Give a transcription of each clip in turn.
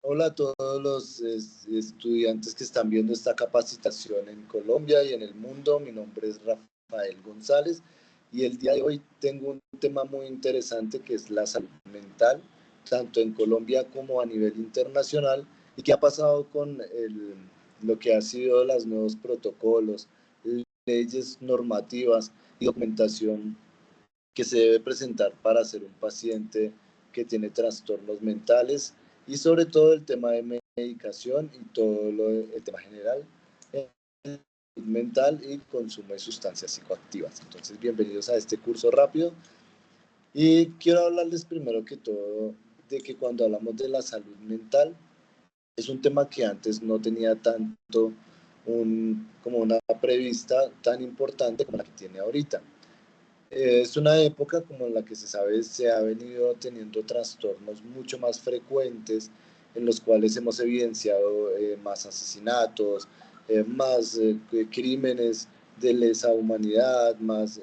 Hola a todos los estudiantes que están viendo esta capacitación en Colombia y en el mundo. Mi nombre es Rafael González y el día de hoy tengo un tema muy interesante que es la salud mental, tanto en Colombia como a nivel internacional, y qué ha pasado con lo que ha sido los nuevos protocolos, leyes normativas y documentación que se debe presentar para ser un paciente que tiene trastornos mentales, y sobre todo el tema de medicación y todo el tema general mental y consumo de sustancias psicoactivas. Entonces, bienvenidos a este curso rápido y quiero hablarles primero que todo de que cuando hablamos de la salud mental es un tema que antes no tenía tanto como una prevista tan importante como la que tiene ahorita. Es una época como en la que se sabe se ha venido teniendo trastornos mucho más frecuentes, en los cuales hemos evidenciado más asesinatos, más crímenes de lesa humanidad, más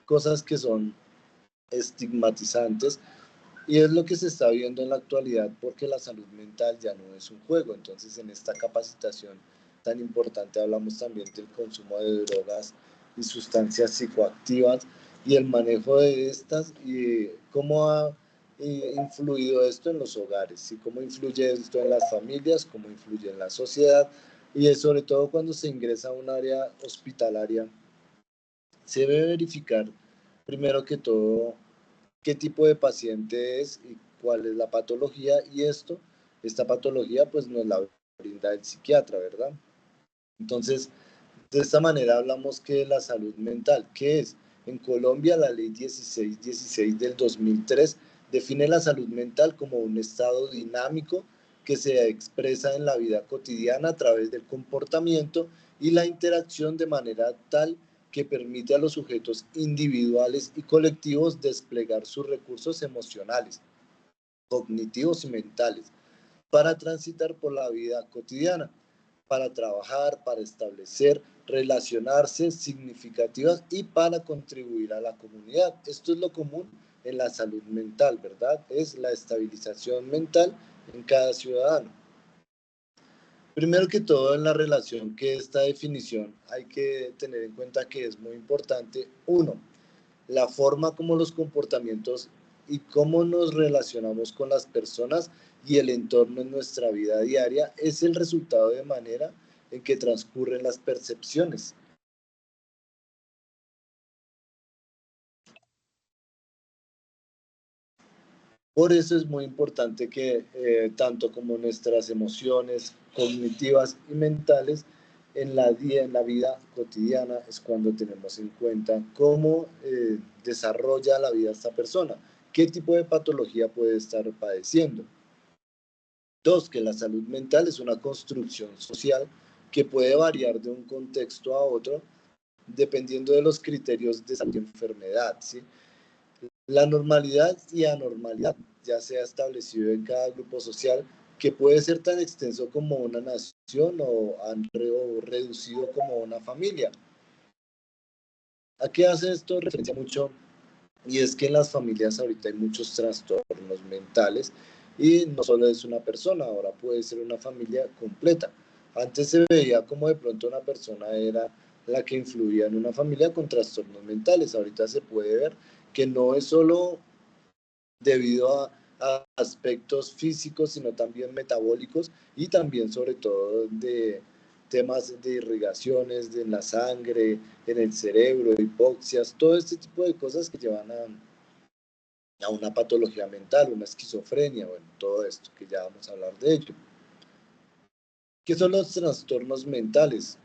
cosas que son estigmatizantes, y es lo que se está viendo en la actualidad porque la salud mental ya no es un juego. Entonces, en esta capacitación tan importante hablamos también del consumo de drogas y sustancias psicoactivas y el manejo de estas, y cómo ha influido esto en los hogares y cómo influye esto en las familias, cómo influye en la sociedad, y sobre todo cuando se ingresa a un área hospitalaria se debe verificar primero que todo qué tipo de paciente es y cuál es la patología, y esta patología pues nos la brinda el psiquiatra, ¿verdad? Entonces, de esta manera hablamos que la salud mental, ¿qué es? En Colombia la ley 1616 del 2003 define la salud mental como un estado dinámico que se expresa en la vida cotidiana a través del comportamiento y la interacción de manera tal que permite a los sujetos individuales y colectivos desplegar sus recursos emocionales, cognitivos y mentales para transitar por la vida cotidiana, para trabajar, para establecer, relacionarse significativas y para contribuir a la comunidad. Esto es lo común en la salud mental, ¿verdad? Es la estabilización mental en cada ciudadano. Primero que todo, en la relación que esta definición hay que tener en cuenta que es muy importante. Uno, la forma como los comportamientos y cómo nos relacionamos con las personas y el entorno en nuestra vida diaria es el resultado de manera en que transcurren las percepciones. Por eso es muy importante que tanto como nuestras emociones cognitivas y mentales en la vida cotidiana es cuando tenemos en cuenta cómo desarrolla la vida esta persona, qué tipo de patología puede estar padeciendo. Dos, que la salud mental es una construcción social que puede variar de un contexto a otro dependiendo de los criterios de salud y enfermedad, ¿sí? La normalidad y anormalidad ya se ha establecido en cada grupo social, que puede ser tan extenso como una nación o reducido como una familia. ¿A qué hace esto referencia mucho? Y es que en las familias ahorita hay muchos trastornos mentales, y no solo es una persona, ahora puede ser una familia completa. Antes se veía como de pronto una persona era la que influía en una familia con trastornos mentales. Ahorita se puede ver que no es solo debido a aspectos físicos, sino también metabólicos, y también sobre todo de temas de irrigaciones de en la sangre, en el cerebro, hipoxias, todo este tipo de cosas que llevan a una patología mental, una esquizofrenia, bueno, todo esto que ya vamos a hablar de ello. ¿Qué son los trastornos mentales?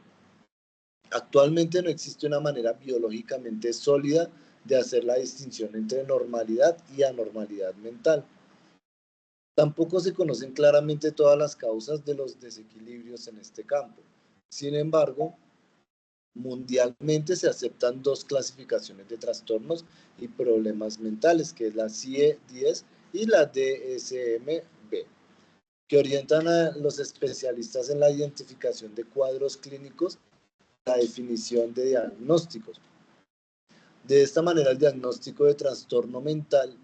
Actualmente no existe una manera biológicamente sólida de hacer la distinción entre normalidad y anormalidad mental. Tampoco se conocen claramente todas las causas de los desequilibrios en este campo. Sin embargo, mundialmente se aceptan dos clasificaciones de trastornos y problemas mentales, que es la CIE-10 y la DSM-B, que orientan a los especialistas en la identificación de cuadros clínicos, la definición de diagnósticos. De esta manera, el diagnóstico de trastorno mental,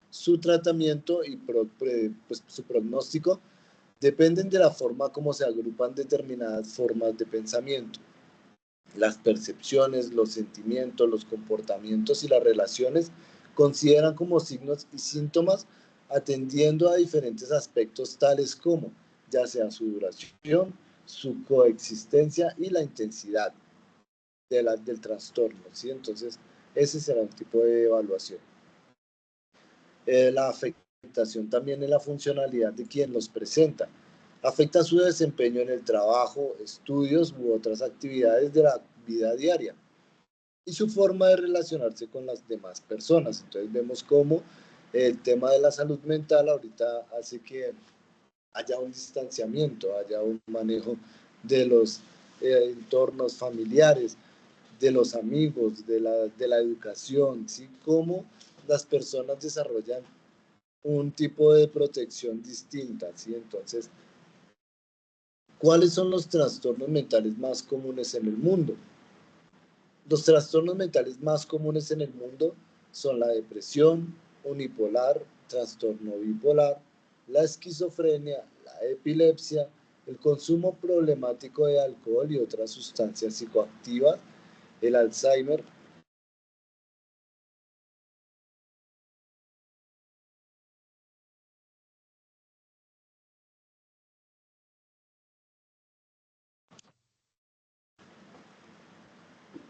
su tratamiento y pues, su pronóstico Dependen de la forma como se agrupan determinadas formas de pensamiento. Las percepciones, los sentimientos, los comportamientos y las relaciones consideran como signos y síntomas atendiendo a diferentes aspectos tales como ya sea su duración, su coexistencia y la intensidad del trastorno, ¿sí? Entonces, ese será un tipo de evaluación. La afectación también en la funcionalidad de quien los presenta. Afecta su desempeño en el trabajo, estudios u otras actividades de la vida diaria y su forma de relacionarse con las demás personas. Entonces vemos cómo el tema de la salud mental ahorita hace que haya un distanciamiento, haya un manejo de los entornos familiares, de los amigos, de la educación, ¿sí? Cómo las personas desarrollan un tipo de protección distinta, ¿sí? Entonces, ¿cuáles son los trastornos mentales más comunes en el mundo? Los trastornos mentales más comunes en el mundo son la depresión unipolar, trastorno bipolar, la esquizofrenia, la epilepsia, el consumo problemático de alcohol y otras sustancias psicoactivas, el Alzheimer.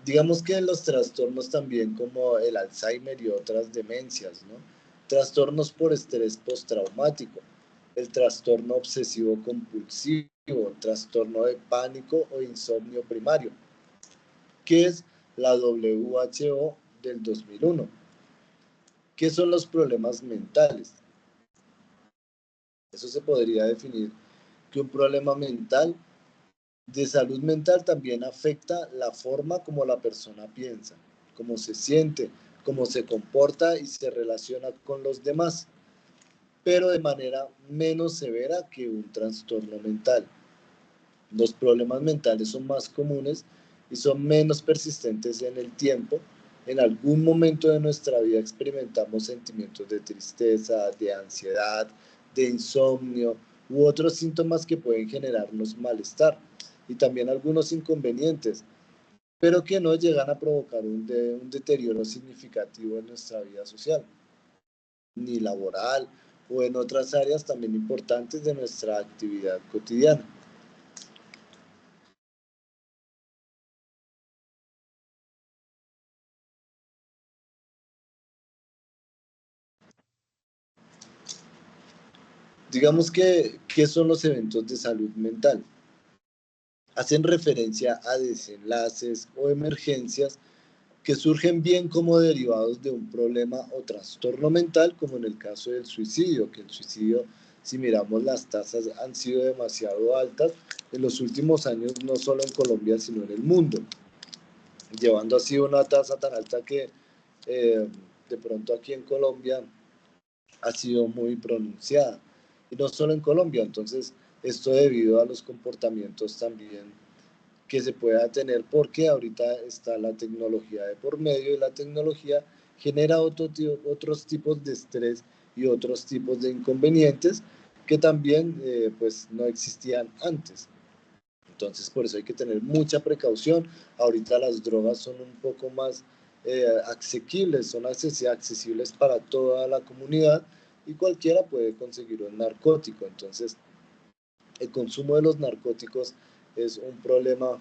Digamos que los trastornos también como el Alzheimer y otras demencias, ¿no? Trastornos por estrés postraumático, el trastorno obsesivo compulsivo, trastorno de pánico o insomnio primario, que es la WHO del 2001. ¿Qué son los problemas mentales? Eso se podría definir que un problema mental de salud mental también afecta la forma como la persona piensa, cómo se siente, cómo se comporta y se relaciona con los demás, pero de manera menos severa que un trastorno mental. Los problemas mentales son más comunes y son menos persistentes en el tiempo. En algún momento de nuestra vida experimentamos sentimientos de tristeza, de ansiedad, de insomnio u otros síntomas que pueden generarnos malestar y también algunos inconvenientes, pero que no llegan a provocar un deterioro significativo en nuestra vida social, ni laboral o en otras áreas también importantes de nuestra actividad cotidiana. Digamos que, ¿qué son los eventos de salud mental? Hacen referencia a desenlaces o emergencias que surgen bien como derivados de un problema o trastorno mental, como en el caso del suicidio, que el suicidio, si miramos las tasas, han sido demasiado altas en los últimos años, no solo en Colombia, sino en el mundo, llevando así una tasa tan alta que de pronto aquí en Colombia ha sido muy pronunciada. Y no solo en Colombia, entonces esto debido a los comportamientos también que se pueda tener porque ahorita está la tecnología de por medio y la tecnología genera otros tipos de estrés y otros tipos de inconvenientes que también pues no existían antes. Entonces por eso hay que tener mucha precaución. Ahorita las drogas son un poco más asequibles, son accesibles para toda la comunidad y cualquiera puede conseguir un narcótico. Entonces el consumo de los narcóticos es un problema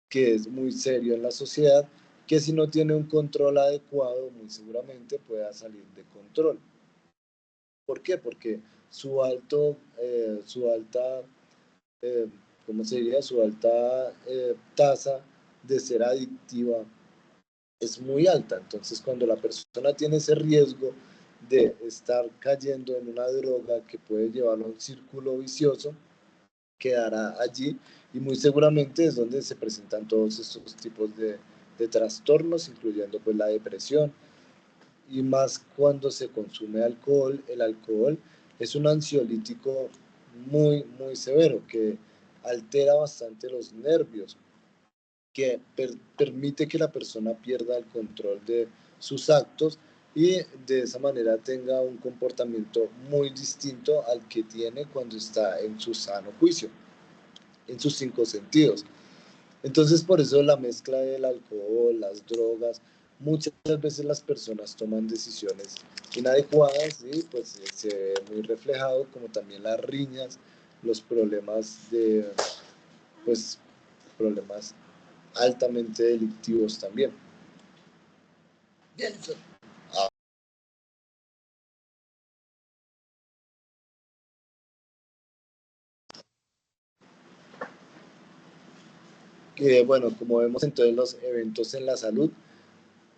que es muy serio en la sociedad, que si no tiene un control adecuado, muy seguramente pueda salir de control. ¿Por qué? Porque su alta, eh, ¿cómo se diría? Su alta tasa de ser adictiva es muy alta. Entonces, cuando la persona tiene ese riesgo de estar cayendo en una droga que puede llevarlo a un círculo vicioso, quedará allí y muy seguramente es donde se presentan todos estos tipos de trastornos, incluyendo pues la depresión y más cuando se consume alcohol. El alcohol es un ansiolítico muy severo que altera bastante los nervios, que permite que la persona pierda el control de sus actos y de esa manera tenga un comportamiento muy distinto al que tiene cuando está en su sano juicio, en sus cinco sentidos. Entonces, por eso la mezcla del alcohol, las drogas, muchas veces las personas toman decisiones inadecuadas y pues se ve muy reflejado, como también las riñas, los problemas pues, problemas altamente delictivos también. Bien, bueno, como vemos entonces los eventos en la salud,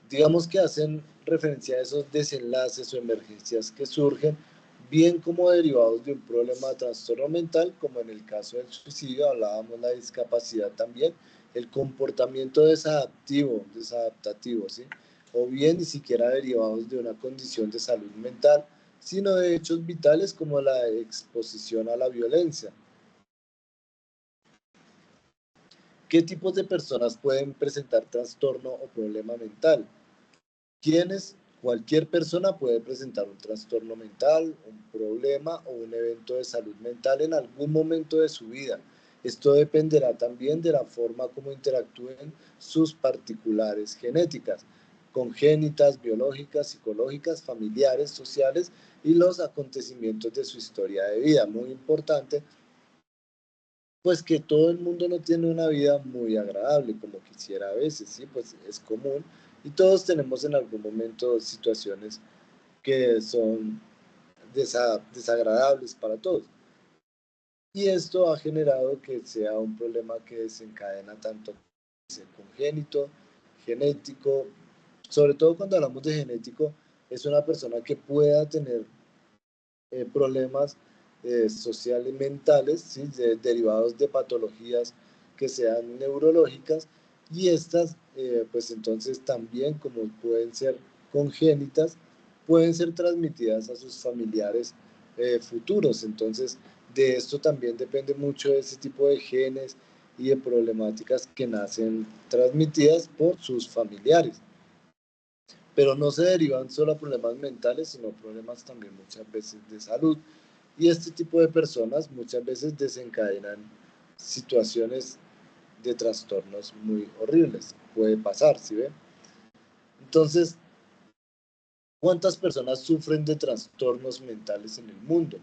digamos que hacen referencia a esos desenlaces o emergencias que surgen, bien como derivados de un problema de trastorno mental, como en el caso del suicidio, hablábamos de la discapacidad también, el comportamiento desadaptativo, ¿sí? O bien ni siquiera derivados de una condición de salud mental, sino de hechos vitales como la exposición a la violencia. ¿Qué tipos de personas pueden presentar trastorno o problema mental? Quienes cualquier persona puede presentar un trastorno mental, un problema o un evento de salud mental en algún momento de su vida. Esto dependerá también de la forma como interactúen sus particulares genéticas, congénitas, biológicas, psicológicas, familiares, sociales y los acontecimientos de su historia de vida. Muy importante, pues que todo el mundo no tiene una vida muy agradable como quisiera a veces, sí, pues es común y todos tenemos en algún momento situaciones que son desagradables para todos. Y esto ha generado que sea un problema que desencadena tanto congénito, genético, sobre todo cuando hablamos de genético, es una persona que pueda tener problemas sociales mentales, ¿sí? Derivados de patologías que sean neurológicas y estas, pues entonces también como pueden ser congénitas, pueden ser transmitidas a sus familiares futuros. Entonces, de esto también depende mucho de ese tipo de genes y de problemáticas que nacen transmitidas por sus familiares. Pero no se derivan solo a problemas mentales, sino problemas también muchas veces de salud. Y este tipo de personas muchas veces desencadenan situaciones de trastornos muy horribles. Puede pasar, ¿sí ve? Entonces, ¿cuántas personas sufren de trastornos mentales en el mundo?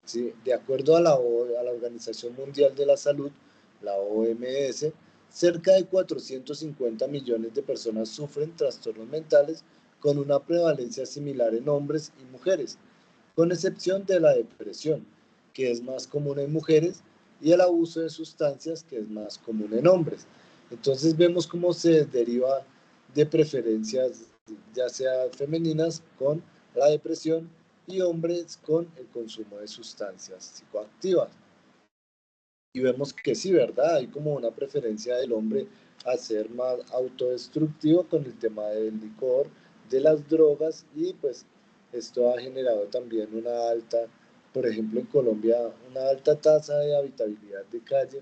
¿Sí? De acuerdo a a la Organización Mundial de la Salud, la OMS, cerca de 450 millones de personas sufren trastornos mentales con una prevalencia similar en hombres y mujeres, con excepción de la depresión, que es más común en mujeres, y el abuso de sustancias, que es más común en hombres. Entonces vemos cómo se deriva de preferencias, ya sea femeninas, con la depresión y hombres con el consumo de sustancias psicoactivas. Y vemos que sí, ¿verdad? Hay como una preferencia del hombre a ser más autodestructivo con el tema del licor, de las drogas y pues esto ha generado también una alta, por ejemplo en Colombia, una alta tasa de habitabilidad de calle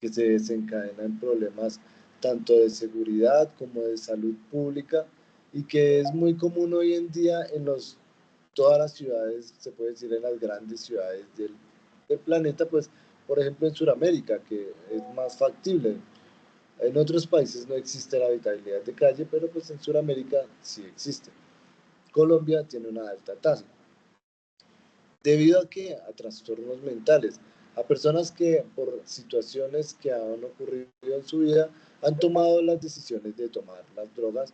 que se desencadena en problemas tanto de seguridad como de salud pública y que es muy común hoy en día en todas las ciudades, se puede decir en las grandes ciudades del planeta, pues por ejemplo en Sudamérica, que es más factible. En otros países no existe la habitabilidad de calle, pero pues en Sudamérica sí existe. Colombia tiene una alta tasa. ¿Debido a qué? A trastornos mentales, a personas que por situaciones que han ocurrido en su vida han tomado las decisiones de tomar las drogas,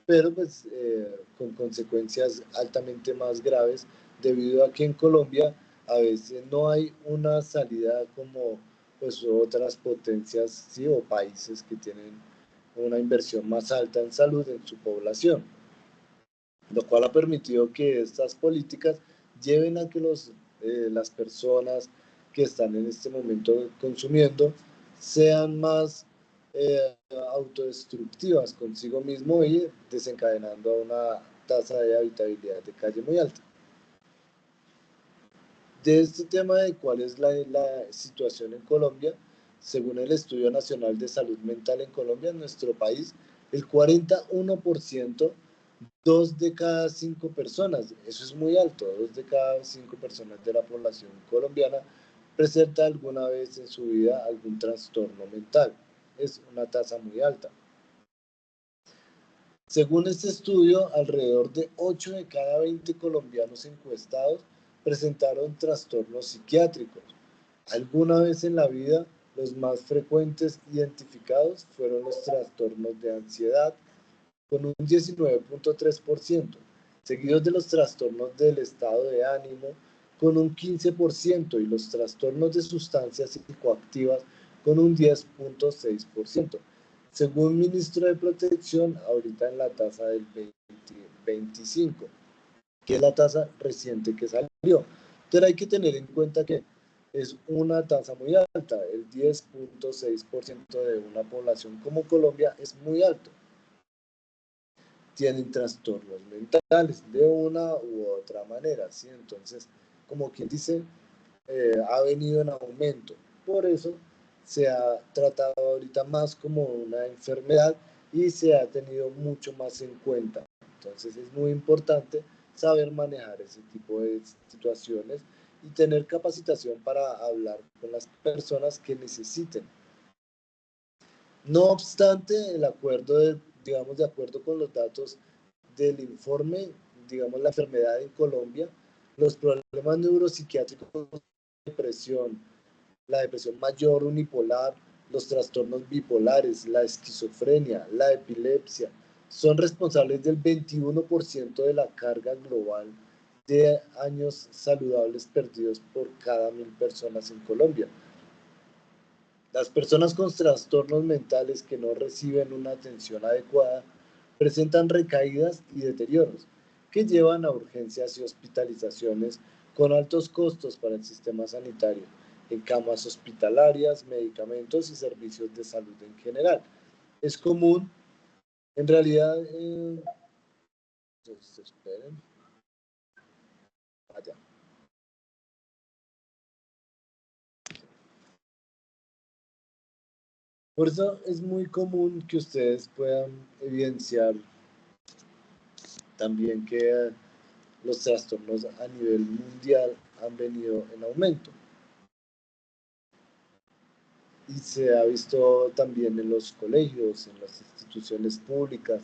pero pues con consecuencias altamente más graves, debido a que en Colombia a veces no hay una salida como pues otras potencias, ¿sí? O países que tienen una inversión más alta en salud en su población, lo cual ha permitido que estas políticas lleven a que las personas que están en este momento consumiendo sean más autodestructivas consigo mismo y desencadenando una tasa de habitabilidad de calle muy alta. De este tema de cuál es la situación en Colombia, según el Estudio Nacional de Salud Mental en Colombia, en nuestro país, el 41% 2 de cada 5 personas, eso es muy alto, 2 de cada 5 personas de la población colombiana presenta alguna vez en su vida algún trastorno mental. Es una tasa muy alta. Según este estudio, alrededor de 8 de cada 20 colombianos encuestados presentaron trastornos psiquiátricos. Alguna vez en la vida, los más frecuentes identificados fueron los trastornos de ansiedad, con un 19.3%, seguidos de los trastornos del estado de ánimo, con un 15%, y los trastornos de sustancias psicoactivas, con un 10.6%. Según ministro de Protección, ahorita en la tasa del 25, que es la tasa reciente que salió. Pero hay que tener en cuenta que es una tasa muy alta, el 10.6% de una población como Colombia es muy alto. Tienen trastornos mentales de una u otra manera, ¿sí? Entonces, como quien dice, ha venido en aumento. Por eso se ha tratado ahorita más como una enfermedad y se ha tenido mucho más en cuenta. Entonces es muy importante saber manejar ese tipo de situaciones y tener capacitación para hablar con las personas que necesiten. No obstante, el acuerdo digamos, de acuerdo con los datos del informe, digamos, la enfermedad en Colombia, los problemas neuropsiquiátricos, depresión, la depresión mayor unipolar, los trastornos bipolares, la esquizofrenia, la epilepsia, son responsables del 21% de la carga global de años saludables perdidos por cada 1000 personas en Colombia. Las personas con trastornos mentales que no reciben una atención adecuada presentan recaídas y deterioros que llevan a urgencias y hospitalizaciones con altos costos para el sistema sanitario, en camas hospitalarias, medicamentos y servicios de salud en general. Es común, en realidad, esperen, allá. Por eso es muy común que ustedes puedan evidenciar también que los trastornos a nivel mundial han venido en aumento. Y se ha visto también en los colegios, en las instituciones públicas,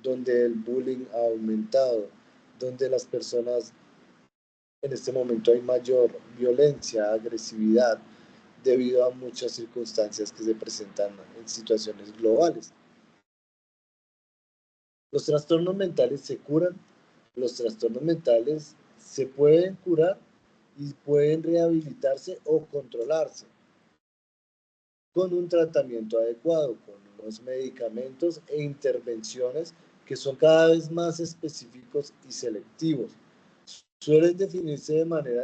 donde el bullying ha aumentado, donde las personas, en este momento hay mayor violencia, agresividad, debido a muchas circunstancias que se presentan en situaciones globales. Los trastornos mentales se curan, los trastornos mentales se pueden curar y pueden rehabilitarse o controlarse con un tratamiento adecuado, con unos medicamentos e intervenciones que son cada vez más específicos y selectivos. Suelen definirse de una manera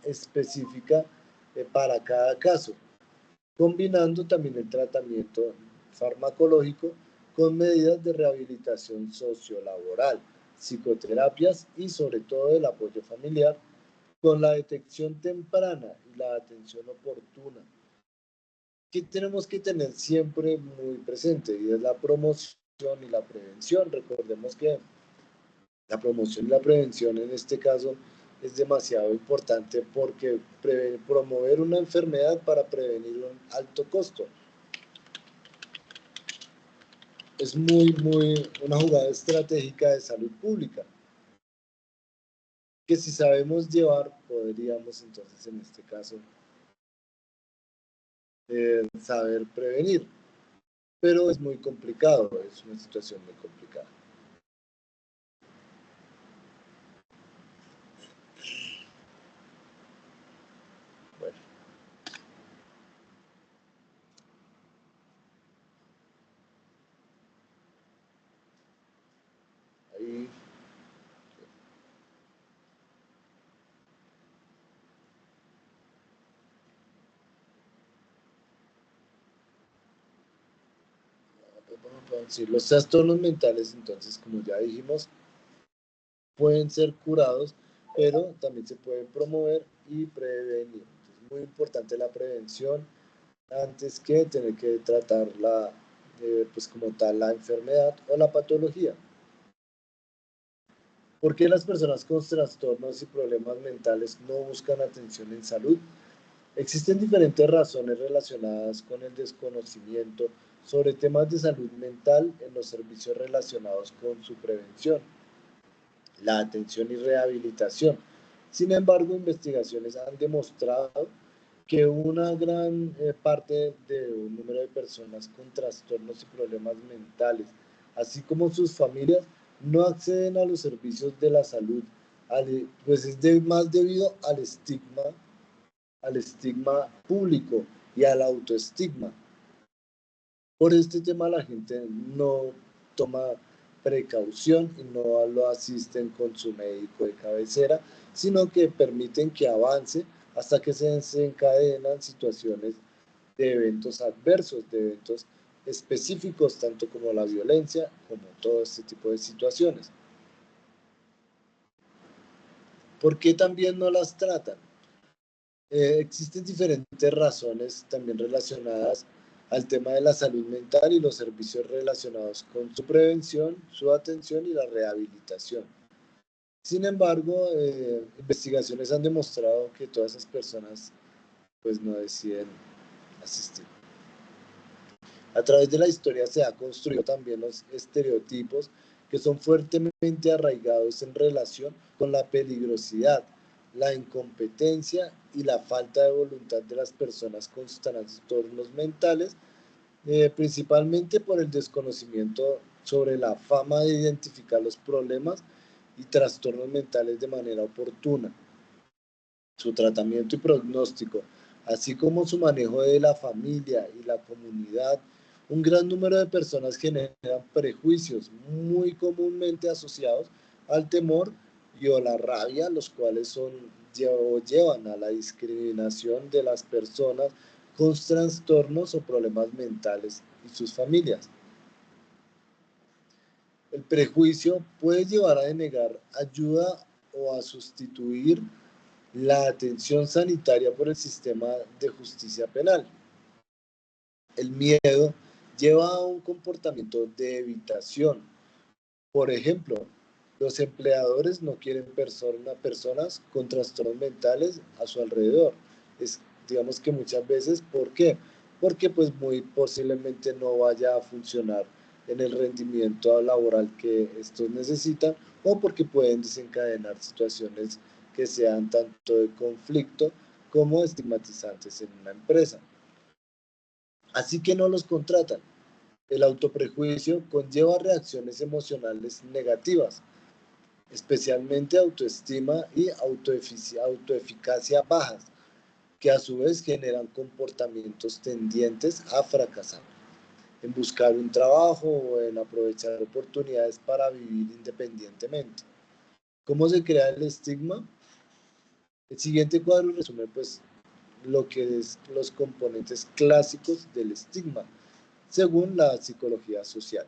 específica para cada caso, combinando también el tratamiento farmacológico con medidas de rehabilitación sociolaboral, psicoterapias y sobre todo el apoyo familiar con la detección temprana y la atención oportuna. ¿Qué tenemos que tener siempre muy presente? Y es la promoción y la prevención. Recordemos que la promoción y la prevención en este caso es demasiado importante porque promover una enfermedad para prevenir un alto costo es una jugada estratégica de salud pública que si sabemos llevar podríamos entonces en este caso saber prevenir, pero es muy complicado, es una situación muy complicada. Bueno. Ahí. Sí, los trastornos mentales, entonces, como ya dijimos, pueden ser curados, pero también se pueden promover y prevenir. Es muy importante la prevención antes que tener que tratarla, pues como tal la enfermedad o la patología. ¿Por qué las personas con trastornos y problemas mentales no buscan atención en salud? Existen diferentes razones relacionadas con el desconocimiento sobre temas de salud mental en los servicios relacionados con su prevención, la atención y rehabilitación. Sin embargo, investigaciones han demostrado que una gran parte de un número de personas con trastornos y problemas mentales, así como sus familias, no acceden a los servicios de la salud, pues más debido al estigma público y al autoestigma. Por este tema la gente no toma precaución y no lo asisten con su médico de cabecera, sino que permiten que avance hasta que se desencadenan situaciones de eventos adversos, de eventos específicos, tanto como la violencia, como todo este tipo de situaciones. ¿Por qué también no las tratan? Existen diferentes razones también relacionadas al tema de la salud mental y los servicios relacionados con su prevención, su atención y la rehabilitación. Sin embargo, investigaciones han demostrado que todas esas personas pues no deciden asistir. A través de la historia se ha construido también los estereotipos que son fuertemente arraigados en relación con la peligrosidad, la incompetencia y la falta de voluntad de las personas con trastornos mentales, principalmente por el desconocimiento sobre la fama de identificar los problemas y trastornos mentales de manera oportuna, su tratamiento y pronóstico, así como su manejo de la familia y la comunidad. Un gran número de personas generan prejuicios muy comúnmente asociados al temor y o la rabia, los cuales llevan a la discriminación de las personas con trastornos o problemas mentales y sus familias. El prejuicio puede llevar a denegar ayuda o a sustituir la atención sanitaria por el sistema de justicia penal. El miedo lleva a un comportamiento de evitación. Por ejemplo, los empleadores no quieren personas con trastornos mentales a su alrededor. Digamos que muchas veces, ¿por qué? Porque pues muy posiblemente no vaya a funcionar en el rendimiento laboral que estos necesitan o porque pueden desencadenar situaciones que sean tanto de conflicto como estigmatizantes en una empresa. Así que no los contratan. El autoprejuicio conlleva reacciones emocionales negativas, especialmente autoestima y autoeficacia bajas, que a su vez generan comportamientos tendientes a fracasar, en buscar un trabajo o en aprovechar oportunidades para vivir independientemente. ¿Cómo se crea el estigma? El siguiente cuadro resume pues lo que es los componentes clásicos del estigma, según la psicología social.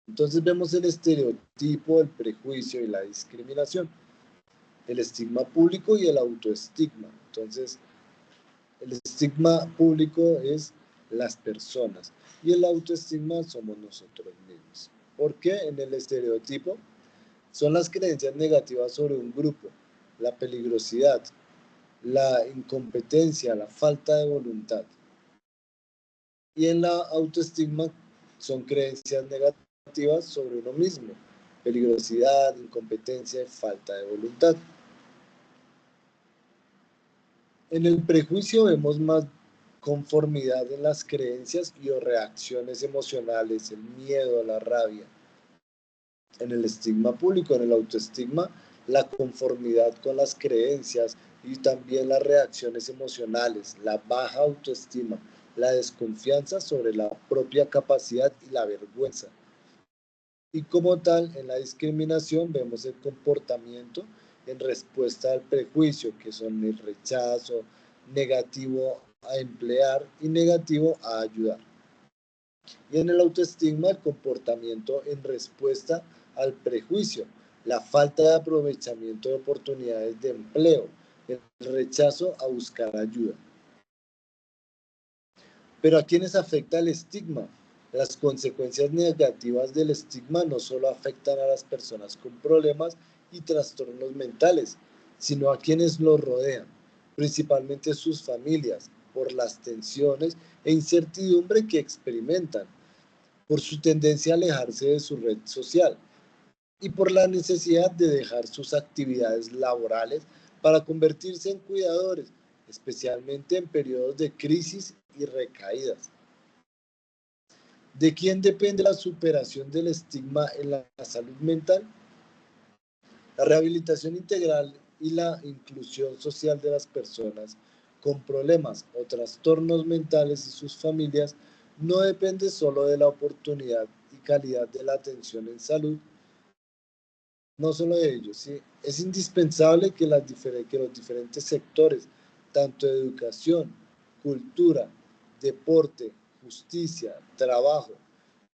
Entonces vemos el estereotipo, el prejuicio y la discriminación, el estigma público y el autoestigma. Entonces, el estigma público es las personas y el autoestigma somos nosotros mismos. ¿Por qué? En el estereotipo son las creencias negativas sobre un grupo, la peligrosidad, la incompetencia, la falta de voluntad. Y en la autoestigma son creencias negativas sobre uno mismo, peligrosidad, incompetencia y falta de voluntad. En el prejuicio vemos más conformidad en las creencias y o reacciones emocionales, el miedo, la rabia. En el estigma público, en el autoestigma, la conformidad con las creencias y también las reacciones emocionales, la baja autoestima, la desconfianza sobre la propia capacidad y la vergüenza. Y como tal, en la discriminación vemos el comportamiento en respuesta al prejuicio, que son el rechazo, negativo a emplear y negativo a ayudar. Y en el autoestigma, el comportamiento en respuesta al prejuicio, la falta de aprovechamiento de oportunidades de empleo, el rechazo a buscar ayuda. Pero ¿a quiénes afecta el estigma? Las consecuencias negativas del estigma no solo afectan a las personas con problemas y trastornos mentales, sino a quienes los rodean, principalmente sus familias, por las tensiones e incertidumbre que experimentan, por su tendencia a alejarse de su red social y por la necesidad de dejar sus actividades laborales para convertirse en cuidadores, especialmente en periodos de crisis y recaídas. ¿De quién depende la superación del estigma en la salud mental? La rehabilitación integral y la inclusión social de las personas con problemas o trastornos mentales y sus familias no depende solo de la oportunidad y calidad de la atención en salud, no solo de ellos, ¿sí? Es indispensable que los diferentes sectores, tanto de educación, cultura, deporte, justicia, trabajo,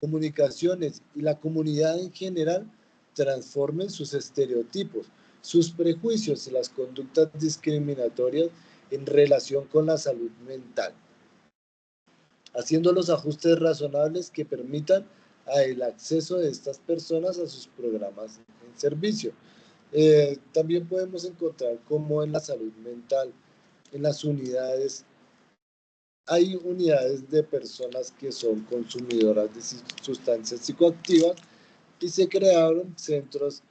comunicaciones y la comunidad en general, transformen sus estereotipos, sus prejuicios y las conductas discriminatorias en relación con la salud mental, haciendo los ajustes razonables que permitan el acceso de estas personas a sus programas en servicio. También podemos encontrar cómo en la salud mental, en las unidades, hay unidades de personas que son consumidoras de sustancias psicoactivas y se crearon centros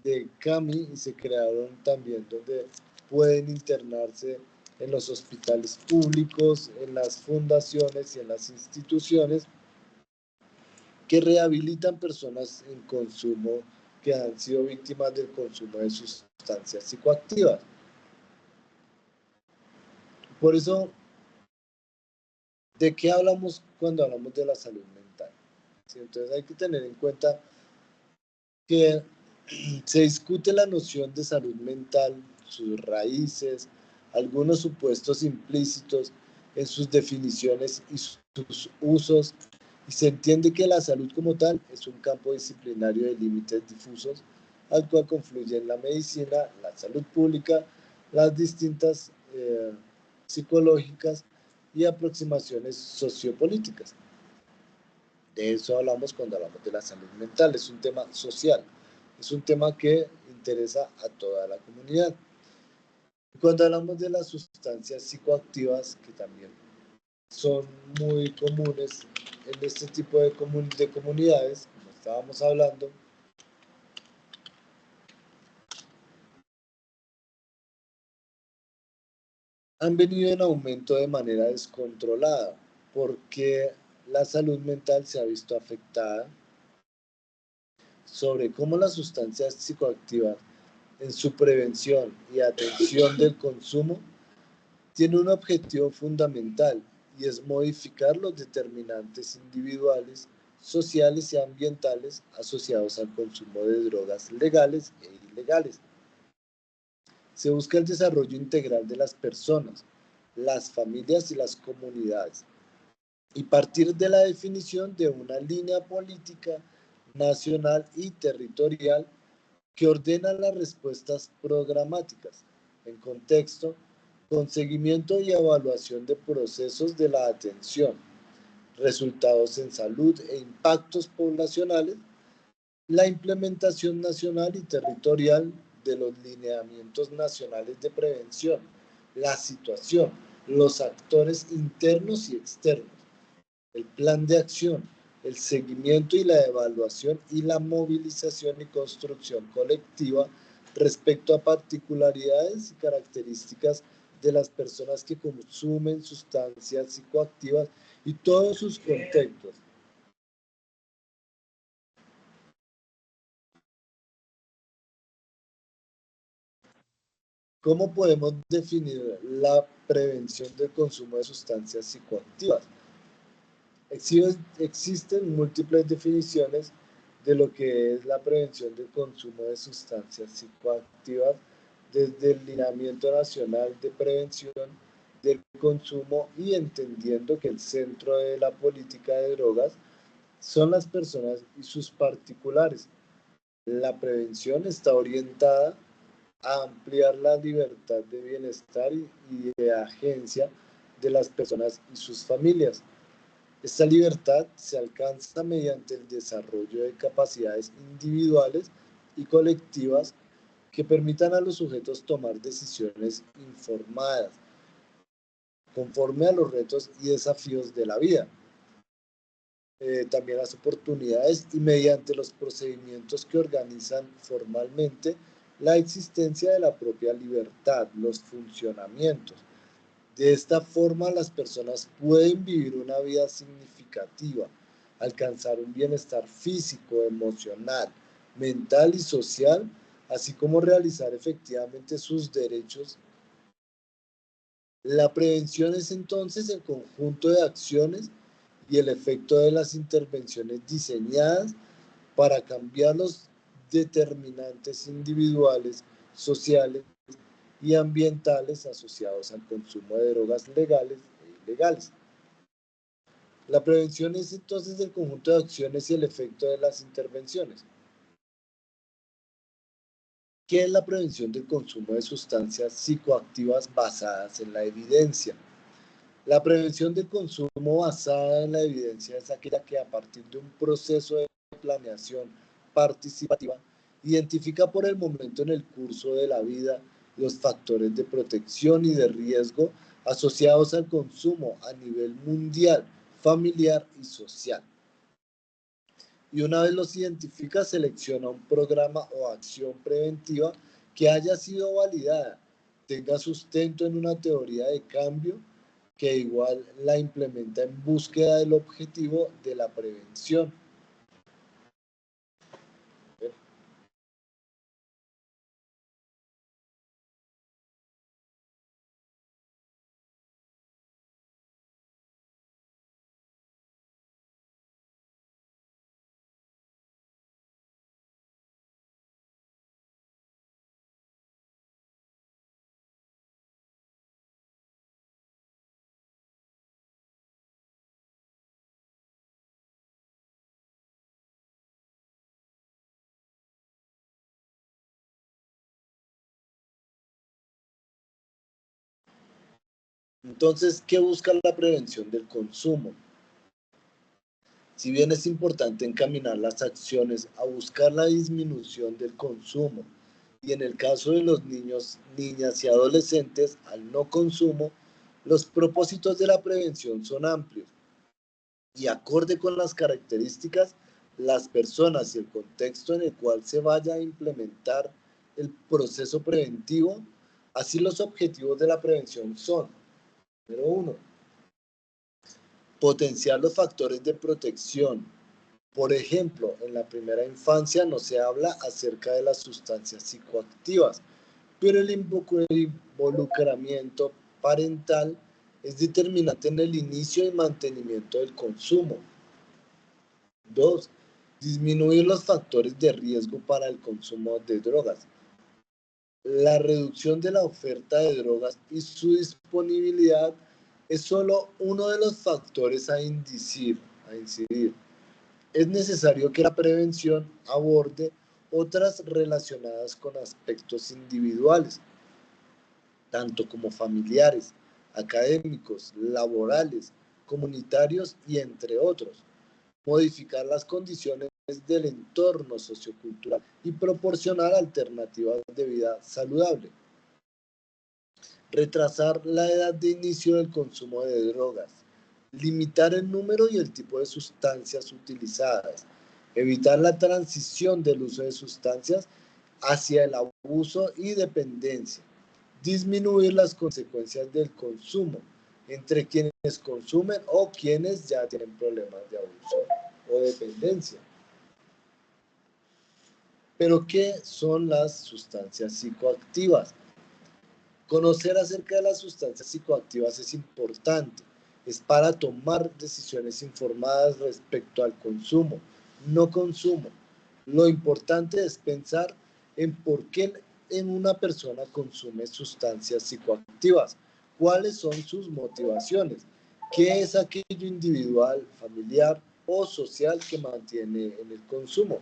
de CAMI y se crearon también donde pueden internarse en los hospitales públicos, en las fundaciones y en las instituciones que rehabilitan personas en consumo que han sido víctimas del consumo de sustancias psicoactivas. Por eso, ¿de qué hablamos cuando hablamos de la salud mental? ¿Sí? Entonces hay que tener en cuenta que se discute la noción de salud mental, sus raíces, algunos supuestos implícitos en sus definiciones y sus usos, y se entiende que la salud como tal es un campo disciplinario de límites difusos al cual confluyen la medicina, la salud pública, las distintas psicológicas y aproximaciones sociopolíticas. De eso hablamos cuando hablamos de la salud mental, es un tema social, es un tema que interesa a toda la comunidad. Cuando hablamos de las sustancias psicoactivas, que también son muy comunes en este tipo de comunidades, como estábamos hablando, han venido en aumento de manera descontrolada, porque la salud mental se ha visto afectada sobre cómo las sustancias psicoactivas en su prevención y atención del consumo tiene un objetivo fundamental y es modificar los determinantes individuales, sociales y ambientales asociados al consumo de drogas legales e ilegales. Se busca el desarrollo integral de las personas, las familias y las comunidades, y partir de la definición de una línea política nacional y territorial que ordena las respuestas programáticas en contexto, con seguimiento y evaluación de procesos de la atención, resultados en salud e impactos poblacionales, la implementación nacional y territorial de los lineamientos nacionales de prevención, la situación, los actores internos y externos, el plan de acción, el seguimiento y la evaluación y la movilización y construcción colectiva respecto a particularidades y características de las personas que consumen sustancias psicoactivas y todos sus contextos. ¿Cómo podemos definir la prevención del consumo de sustancias psicoactivas? Existen múltiples definiciones de lo que es la prevención del consumo de sustancias psicoactivas desde el Lineamiento Nacional de Prevención del Consumo y entendiendo que el centro de la política de drogas son las personas y sus particulares. La prevención está orientada a ampliar la libertad de bienestar y de agencia de las personas y sus familias, Esta libertad se alcanza mediante el desarrollo de capacidades individuales y colectivas que permitan a los sujetos tomar decisiones informadas conforme a los retos y desafíos de la vida, también las oportunidades y mediante los procedimientos que organizan formalmente la existencia de la propia libertad, los funcionamientos. De esta forma, las personas pueden vivir una vida significativa, alcanzar un bienestar físico, emocional, mental y social, así como realizar efectivamente sus derechos. La prevención es entonces el conjunto de acciones y el efecto de las intervenciones diseñadas para cambiar los determinantes individuales, sociales y ambientales asociados al consumo de drogas legales e ilegales. La prevención es entonces el conjunto de acciones y el efecto de las intervenciones. ¿Qué es la prevención del consumo de sustancias psicoactivas basadas en la evidencia? La prevención del consumo basada en la evidencia es aquella que a partir de un proceso de planeación participativa identifica por el momento en el curso de la vida los factores de protección y de riesgo asociados al consumo a nivel mundial, familiar y social. Y una vez los identifica, selecciona un programa o acción preventiva que haya sido validada, tenga sustento en una teoría de cambio, que igual la implementa en búsqueda del objetivo de la prevención. Entonces, ¿qué busca la prevención del consumo? Si bien es importante encaminar las acciones a buscar la disminución del consumo y en el caso de los niños, niñas y adolescentes al no consumo, los propósitos de la prevención son amplios y acorde con las características, las personas y el contexto en el cual se vaya a implementar el proceso preventivo, así los objetivos de la prevención son, número uno, potenciar los factores de protección. Por ejemplo, en la primera infancia no se habla acerca de las sustancias psicoactivas, pero el involucramiento parental es determinante en el inicio y mantenimiento del consumo. 2. Disminuir los factores de riesgo para el consumo de drogas. La reducción de la oferta de drogas y su disponibilidad es solo uno de los factores a incidir. Es necesario que la prevención aborde otras relacionadas con aspectos individuales, tanto como familiares, académicos, laborales, comunitarios y entre otros. Modificar las condiciones del entorno sociocultural y proporcionar alternativas de vida saludable. Retrasar la edad de inicio del consumo de drogas. Limitar el número y el tipo de sustancias utilizadas. Evitar la transición del uso de sustancias hacia el abuso y dependencia. Disminuir las consecuencias del consumo entre quienes consumen o quienes ya tienen problemas de abuso o dependencia. Pero, ¿qué son las sustancias psicoactivas? Conocer acerca de las sustancias psicoactivas es importante. Es para tomar decisiones informadas respecto al consumo, no consumo. Lo importante es pensar en por qué en una persona consume sustancias psicoactivas, cuáles son sus motivaciones, qué es aquello individual, familiar o social que mantiene en el consumo.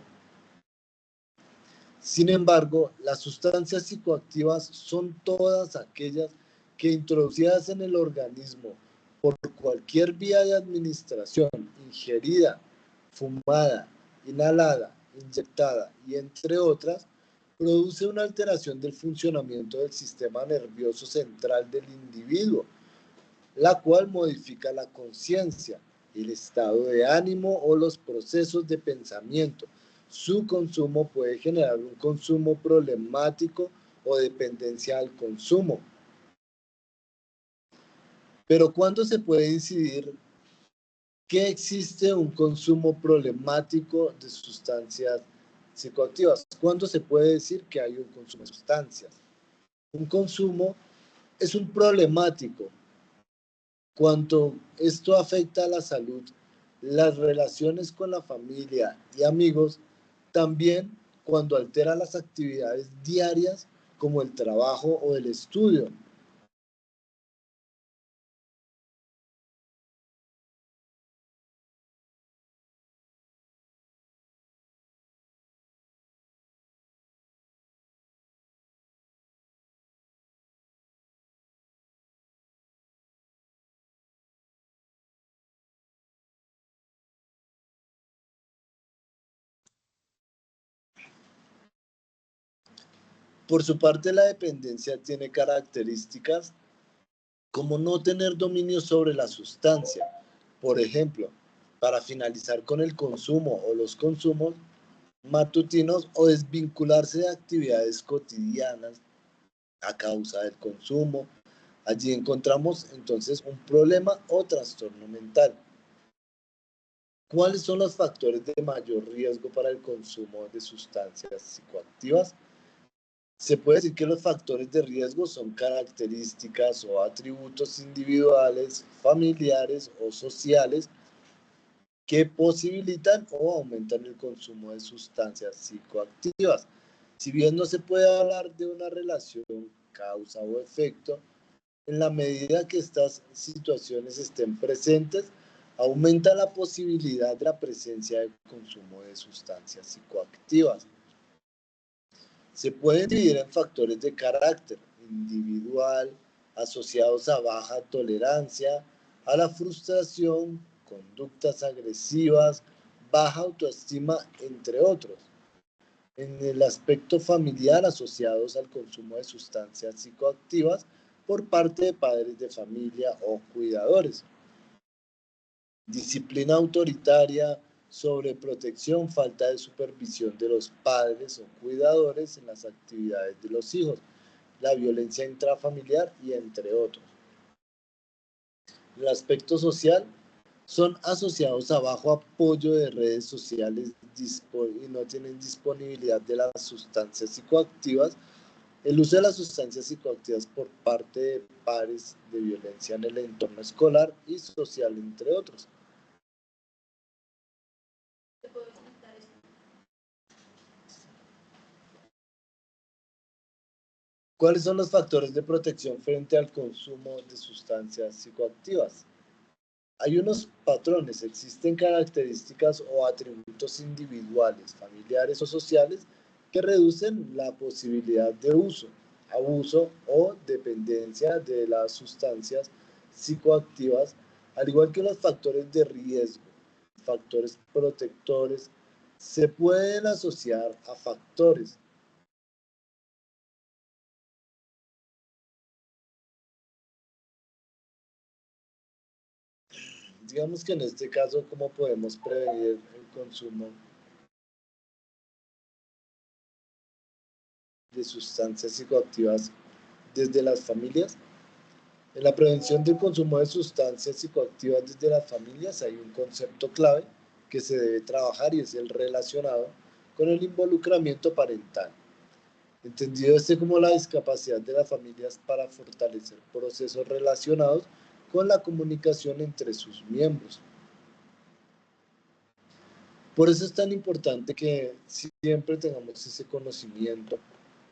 Sin embargo, las sustancias psicoactivas son todas aquellas que introducidas en el organismo por cualquier vía de administración, ingerida, fumada, inhalada, inyectada y entre otras, produce una alteración del funcionamiento del sistema nervioso central del individuo, la cual modifica la conciencia, el estado de ánimo o los procesos de pensamiento. Su consumo puede generar un consumo problemático o dependencia al consumo. Pero ¿cuándo se puede incidir que existe un consumo problemático de sustancias psicoactivas? ¿Cuándo se puede decir que hay un consumo de sustancias? Un consumo es un problemático cuando esto afecta a la salud, las relaciones con la familia y amigos, también cuando altera las actividades diarias como el trabajo o el estudio. Por su parte, la dependencia tiene características como no tener dominio sobre la sustancia. Por ejemplo, para finalizar con el consumo o los consumos matutinos o desvincularse de actividades cotidianas a causa del consumo. Allí encontramos entonces un problema o trastorno mental. ¿Cuáles son los factores de mayor riesgo para el consumo de sustancias psicoactivas? Se puede decir que los factores de riesgo son características o atributos individuales, familiares o sociales que posibilitan o aumentan el consumo de sustancias psicoactivas. Si bien no se puede hablar de una relación causa o efecto, en la medida que estas situaciones estén presentes, aumenta la posibilidad de la presencia de consumo de sustancias psicoactivas. Se pueden dividir en factores de carácter individual, asociados a baja tolerancia, a la frustración, conductas agresivas, baja autoestima, entre otros. En el aspecto familiar, asociados al consumo de sustancias psicoactivas por parte de padres de familia o cuidadores. Disciplina autoritaria, sobreprotección, falta de supervisión de los padres o cuidadores en las actividades de los hijos, la violencia intrafamiliar y entre otros. El aspecto social son asociados a bajo apoyo de redes sociales y no tienen disponibilidad de las sustancias psicoactivas, el uso de las sustancias psicoactivas por parte de pares, de violencia en el entorno escolar y social, entre otros. ¿Cuáles son los factores de protección frente al consumo de sustancias psicoactivas? Hay unos patrones, existen características o atributos individuales, familiares o sociales que reducen la posibilidad de uso, abuso o dependencia de las sustancias psicoactivas, al igual que los factores de riesgo, factores protectores, se pueden asociar a factores. Digamos que en este caso, ¿cómo podemos prevenir el consumo de sustancias psicoactivas desde las familias? En la prevención del consumo de sustancias psicoactivas desde las familias hay un concepto clave que se debe trabajar y es el relacionado con el involucramiento parental, entendido este como la discapacidad de las familias para fortalecer procesos relacionados con la comunicación entre sus miembros. Por eso es tan importante que siempre tengamos ese conocimiento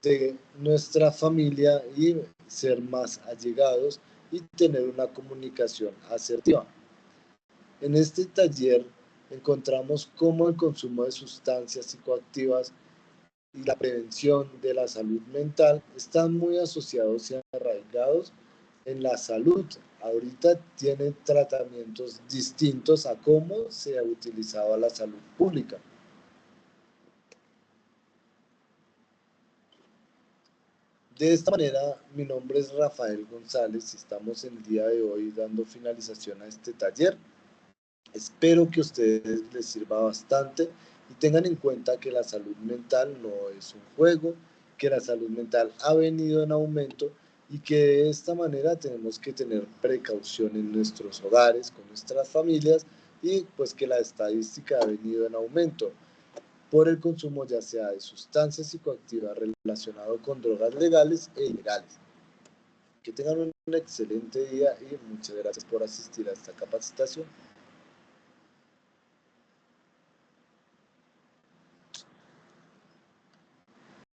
de nuestra familia y ser más allegados y tener una comunicación asertiva. En este taller encontramos cómo el consumo de sustancias psicoactivas y la prevención de la salud mental están muy asociados y arraigados en la salud ahorita tiene tratamientos distintos a cómo se ha utilizado la salud pública. De esta manera, mi nombre es Rafael González y estamos el día de hoy dando finalización a este taller. Espero que a ustedes les sirva bastante y tengan en cuenta que la salud mental no es un juego, que la salud mental ha venido en aumento y que de esta manera tenemos que tener precaución en nuestros hogares, con nuestras familias y pues que la estadística ha venido en aumento por el consumo ya sea de sustancias psicoactivas relacionado con drogas legales e ilegales. Que tengan un excelente día y muchas gracias por asistir a esta capacitación.